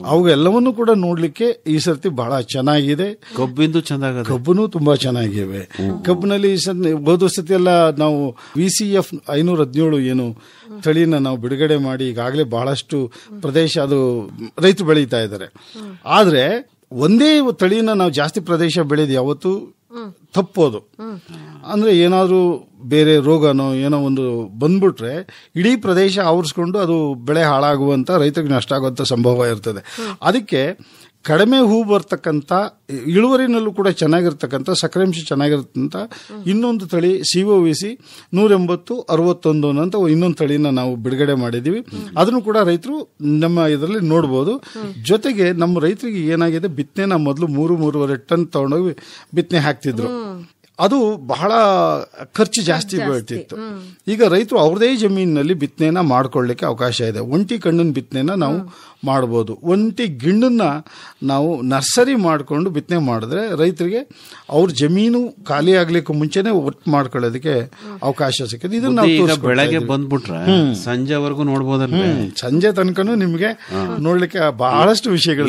ಅವುಗಳೆಲ್ಲವನ್ನೂ ಕೂಡ ನೋಡ್ಲಿಕ್ಕೆ ಈ ಸರ್ತಿ ಬಹಳ ಚೆನ್ನಾಗಿದೆ. ಕಬ್ಬಿಂದು ಚೆನ್ನಾಗಿದೆ. ಕಬ್ಬನು ತುಂಬಾ ಚೆನ್ನಾಗಿವೆ. ಕಬ್ಬಿನಲ್ಲಿ ಹೋದ ಸತಿ ಎಲ್ಲ ನಾವು VCF 517 ಏನು ತಳಿನ ನಾವು ಬಿಡುಗಡೆ ಮಾಡಿ ಈಗಾಗಲೇ ಬಹಳಷ್ಟು ಪ್ರದೇಶ ಅದು ರೈತರು ಬೆಳೀತಾ ಇದ್ದಾರೆ. ಆದ್ರೆ ಒಂದೇ ತಳಿನ ನಾವು ಜಾಸ್ತಿ ಪ್ರದೇಶ ಬೆಳೆದು ಯಾವತ್ತು ತಪ್ಪೋದು. ಅಂದ್ರೆ ಏನಾದ್ರೂ ಬೇರೆ ರೋಗನೋ ಏನೋ ಒಂದು ಬಂದ್ಬಿಟ್ರೆ ಇಡೀ ಪ್ರದೇಶ ಆವರಿಸ್ಕೊಂಡು ಅದು ಬೆಳೆ ಹಾಳಾಗುವಂತ, ರೈತರಿಗೆ ನಷ್ಟ ಆಗುವಂತ ಸಂಭವ ಇರ್ತದೆ. ಅದಕ್ಕೆ ಕಡಿಮೆ ಹೂ ಬರ್ತಕ್ಕಂಥ ಇಳುವರಿನಲ್ಲೂ ಕೂಡ ಚೆನ್ನಾಗಿರ್ತಕ್ಕಂಥ ಸಕ್ಕರೆಂಶ ಚೆನ್ನಾಗಿರ್ತಂತ ಇನ್ನೊಂದು ತಳಿ COVC 180-61 ಅಂತ ಇನ್ನೊಂದು ತಳಿನ ನಾವು ಬಿಡುಗಡೆ ಮಾಡಿದೀವಿ. ಅದನ್ನು ಕೂಡ ರೈತರು ನಮ್ಮ ಇದರಲ್ಲಿ ನೋಡಬಹುದು. ಜೊತೆಗೆ ನಮ್ಮ ರೈತರಿಗೆ ಏನಾಗಿದೆ, ಬಿತ್ತನೆನ ಮೊದಲು 3-3.5 ಟನ್ ತಗೊಂಡೋಗಿ ಬಿತ್ತನೆ ಹಾಕ್ತಿದ್ರು. ಅದು ಬಹಳ ಖರ್ಚು ಜಾಸ್ತಿ ಬೀಳ್ತಿತ್ತು. ಈಗ ರೈತರು ಅವ್ರದೇ ಜಮೀನಿನಲ್ಲಿ ಬಿತ್ತನೆನ ಮಾಡ್ಕೊಳ್ಳಿಕ್ಕೆ ಅವಕಾಶ ಇದೆ. ಒಂಟಿ ಕಣ್ಣಿನ ಬಿತ್ತನೆನ ನಾವು ಮಾಡಬಹುದು. ಒಂಟಿ ಗಿಣ್ಣನ್ನ ನಾವು ನರ್ಸರಿ ಮಾಡಿಕೊಂಡು ಬಿತ್ತನೆ ಮಾಡಿದ್ರೆ ರೈತರಿಗೆ ಅವ್ರ ಜಮೀನು ಖಾಲಿ ಆಗ್ಲಿಕ್ಕೆ ಮುಂಚೆನೆ ಒಟ್ಟು ಮಾಡ್ಕೊಳ್ಳೋದಕ್ಕೆ ಅವಕಾಶ ಸಿಕ್ಕಿದೆ. ಇದನ್ನ ನಾವು ಬೆಳಗ್ಗೆ ಬಂದ್ಬಿಟ್ರೆ ಸಂಜೆವರೆಗೂ ನೋಡ್ಬೋದಲ್ವೇ? ಸಂಜೆ ತನಕನೂ ನಿಮ್ಗೆ ನೋಡ್ಲಿಕ್ಕೆ ಬಹಳಷ್ಟು ವಿಷಯಗಳು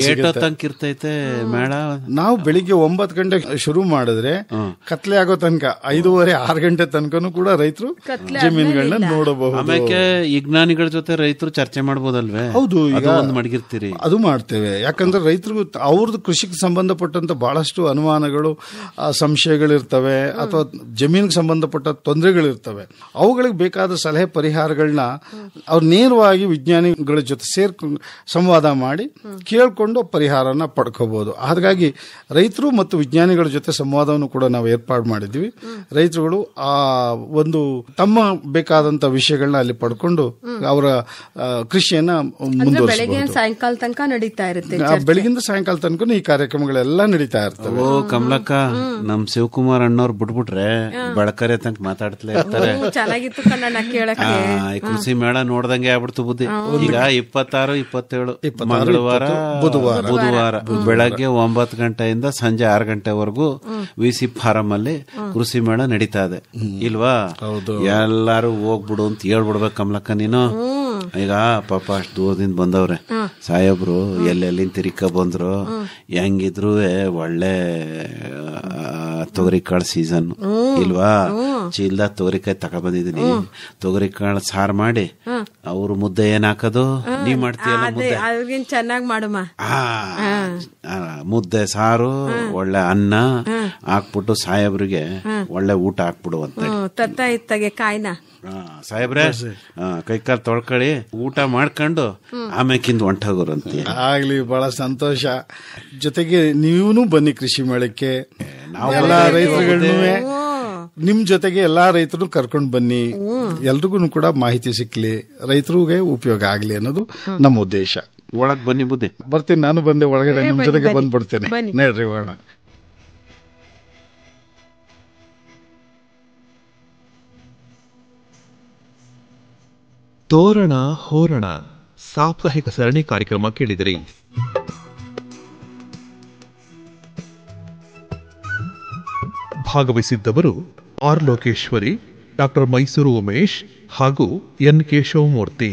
ಇರ್ತೈತೆ ಮೇಳ. ನಾವು ಬೆಳಿಗ್ಗೆ 9 ಗಂಟೆಗೆ ಶುರು ಮಾಡಿದ್ರೆ ಕತ್ಲೆ ಆಗೋ ತನಕ 5:30-6 ಗಂಟೆ ತನಕನೂ ಕೂಡ ರೈತರು ಜಮೀನುಗಳನ್ನ ನೋಡಬಹುದು. ಆಮೇಲೆ ವಿಜ್ಞಾನಿಗಳ ಜೊತೆ ರೈತರು ಚರ್ಚೆ ಮಾಡಬಹುದಲ್ವೇ? ಹೌದು, ಈಗ ಮಡಗಿರ್ತೀರಿ. ಅದು ಮಾಡ್ತೇವೆ. ಯಾಕಂದ್ರೆ ರೈತರಿಗೂ ಅವ್ರದ್ದು ಕೃಷಿಗೆ ಸಂಬಂಧಪಟ್ಟಂತ ಬಹಳಷ್ಟು ಅನುಮಾನಗಳು, ಸಂಶಯಗಳಿರ್ತವೆ, ಅಥವಾ ಜಮೀನಿಗೆ ಸಂಬಂಧಪಟ್ಟ ತೊಂದರೆಗಳಿರ್ತವೆ. ಅವುಗಳಿಗೆ ಬೇಕಾದ ಸಲಹೆ ಪರಿಹಾರಗಳನ್ನ ಅವ್ರು ನೇರವಾಗಿ ವಿಜ್ಞಾನಿಗಳ ಜೊತೆ ಸೇರ್ಕೊಂಡು ಸಂವಾದ ಮಾಡಿ ಕೇಳ್ಕೊಂಡು ಪರಿಹಾರನ ಪಡ್ಕೋಬಹುದು. ಹಾಗಾಗಿ ರೈತರು ಮತ್ತು ವಿಜ್ಞಾನಿಗಳ ಜೊತೆ ಸಂವಾದವನ್ನು ಕೂಡ ನಾವು ಏರ್ಪಾಡು ಮಾಡಿದ್ವಿ. ರೈತರುಗಳು ಆ ಒಂದು ತಮ್ಮ ಬೇಕಾದಂತ ವಿಷಯಗಳನ್ನ ಅಲ್ಲಿ ಪಡ್ಕೊಂಡು ಅವರ ಕೃಷಿಯನ್ನ ಮುಂದುವರಿಸಬಹುದು. ಸಾಯಂಕಾಲ ತನಕ ನಡೀತಾ ಇರುತ್ತೆ. ಬೆಳಗಿಂದ ಸಾಯಂಕಾಲ ತನಕ ಈ ಕಾರ್ಯಕ್ರಮಗಳೆಲ್ಲ ನಡೀತಾ ಇರ್ತವೆ. ಓ ಕಮಲಕ್ಕ, ನಮ್ ಶಿವಕುಮಾರ್ ಅಣ್ಣವ್ರು ಬಿಟ್ಬಿಟ್ರೆ ಬೆಳಕರೆ ತನಕ ಮಾತಾಡ್ತಲೇ ಇರ್ತಾರೆ. ಚೆನ್ನಾಗಿತ್ತು ಕನ್ನಡ ಕೇಳಕ್ಕೆ. ಕೃಷಿ ಮೇಳ ನೋಡ್ದಂಗೆ ಆಗ್ಬಿಡ್ತು ಬುದ್ಧಿ. ಈಗ 26, 27 ಮಂಗಳವಾರ, ಬುಧವಾರ ಬೆಳಗ್ಗೆ 9 ಗಂಟೆಯಿಂದ ಸಂಜೆ 6 ಗಂಟೆವರೆಗೂ VC ಫಾರಂ ಅಲ್ಲಿ ಕೃಷಿ ಮೇಳ ನಡೀತಾ ಇದೆ ಇಲ್ವಾ? ಎಲ್ಲಾರು ಹೋಗ್ಬಿಡು ಅಂತ ಹೇಳ್ಬಿಡ್ಬೇಕು ಕಮಲಕ್ಕ ನೀನು. ಈಗ ಪಾಪ ಅಷ್ಟು ದೂರದಿಂದ ಬಂದವ್ರೆ ಸಾಹೇಬ್ರು, ಎಲ್ಲೆಲ್ಲಿಂದ ತಿರ್ಕ ಬಂದ್ರು. ಹೆಂಗಿದ್ರು ಒಳ್ಳೆ ತೊಗರಿಕಾಳು ಸೀಸನ್ ಇಲ್ವಾ? ಚೀಲ್ದ ತೊಗರಿಕಾಯಿ ತಕ ಬಂದಿದ್ದೀನಿ. ತೊಗರಿಕಾಳು ಸಾರು ಮಾಡಿ ಅವ್ರು ಮುದ್ದೆ ಏನ್ ಹಾಕೋದು, ನೀವ್ ಮಾಡ್ತೀಯಲ್ಲ ಮುದ್ದೆ ಚೆನ್ನಾಗಿ ಮಾಡಮ್ಮ. ಮುದ್ದೆ ಸಾರು ಒಳ್ಳೆ ಅನ್ನ ಹಾಕ್ಬಿಟ್ಟು ಸಾಹೇಬ್ರಿಗೆ ಒಳ್ಳೆ ಊಟ ಹಾಕ್ಬಿಡು ಅಂತ ಇತ್ತಾಗೆ ಕಾಯ್ನ ಸಾಹೇಬ್ರೆ ಕೈಕಾಲು ತೊಳ್ಕೊಳ್ಳಿ, ಊಟ ಮಾಡ್ಕೊಂಡು ಆಮೇಕಿಂದ ಹೊಂಟೋಗೋರಂತ. ಆಗ್ಲಿ, ಬಹಳ ಸಂತೋಷ. ಜೊತೆಗೆ ನೀವೂ ಬನ್ನಿ ಕೃಷಿ ಮೇಳಕ್ಕೆ. ಎಲ್ಲಾ ರೈತರುಗಳನ್ನೂ ನಿಮ್ ಜೊತೆಗೆ ಎಲ್ಲಾ ರೈತರು ಕರ್ಕೊಂಡು ಬನ್ನಿ. ಎಲ್ರಿಗೂ ಕೂಡ ಮಾಹಿತಿ ಸಿಕ್ಲಿ, ರೈತರಿಗೆ ಉಪಯೋಗ ಆಗ್ಲಿ ಅನ್ನೋದು ನಮ್ಮ ಉದ್ದೇಶ. ಒಳಗ್ ಬನ್ನಿ ಬುದ್ಧಿ. ಬರ್ತೀನಿ, ನಾನು ಬಂದೆ ಒಳಗಡೆ ನಿಮ್ ಜೊತೆಗೆ ಬಂದ್ಬಿಡ್ತೇನೆ. ನೋಡ್ರಿ ಹೋಗೋಣ. ತೋರಣ ಹೋರಣ ಸಾಪ್ತಾಹಿಕ ಸರಣಿ ಕಾರ್ಯಕ್ರಮ ಕೇಳಿದಿರಿ. ಭಾಗವಹಿಸಿದ್ದವರು ಆರ್ ಲೋಕೇಶ್ವರಿ, ಡಾಕ್ಟರ್ ಮೈಸೂರು ಉಮೇಶ್ ಹಾಗೂ ಎನ್ ಕೇಶವಮೂರ್ತಿ.